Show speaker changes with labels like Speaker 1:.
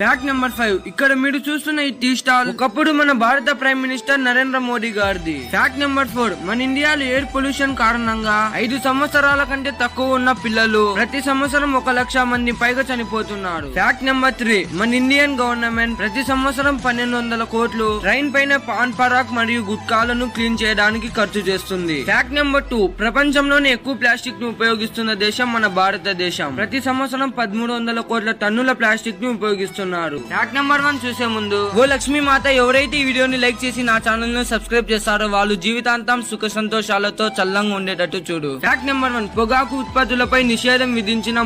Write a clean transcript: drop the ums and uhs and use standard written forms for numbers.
Speaker 1: Fact number 5, ఇక్కడ మీరు చూస్తున్న ఈ టీ స్టాల్ ఒకప్పుడు మన భారత ప్రైమ్ మినిస్టర్ నరేంద్ర మోడీ గారిది. ఫ్యాక్ట్ నెంబర్ 4, మన ఇండియాలో ఎయిర్ పొల్యూషన్ కారణంగా 5 సంవత్సరాల కంటే తక్కువ ఉన్న పిల్లలు ప్రతి సంవత్సరం 1,00,000 మంది పైగా చనిపోతున్నారు. ఫ్యాక్ట్ నెంబర్ 3, మన ఇండియన్ గవర్నమెంట్ ప్రతి సంవత్సరం 1,200 కోట్లు ట్రైన్ పైన పాన్ పరాక్ మరియు గుట్కాలను క్లీన్ చేయడానికి ఖర్చు చేస్తుంది. ఫ్యాక్ట్ నెంబర్ 2, ప్రపంచంలోనే ఎక్కువ ప్లాస్టిక్ ను ఉపయోగిస్తున్న దేశం మన భారతదేశం. ప్రతి సంవత్సరం 1,300 కోట్ల టన్నుల ప్లాస్టిక్ ను ఉపయోగిస్తున్నారు. ఫ్యాక్ట్ నెంబర్ 1 చూసే ముందు ఓ లక్ష్మీ మాత ఎవరైతే ఈ వీడియోని లైక్ చేసి నా ఛానల్ ను సబ్స్క్రైబ్ చేస్తారో వాళ్ళు జీవితాంతం సుఖ సంతోషాలతో చల్లంగా ఉండేటట్టు చూడు. ఫ్యాక్ట్ నెంబర్ 1, పొగాకు ఉత్పత్తులపై నిషేధం విధించిన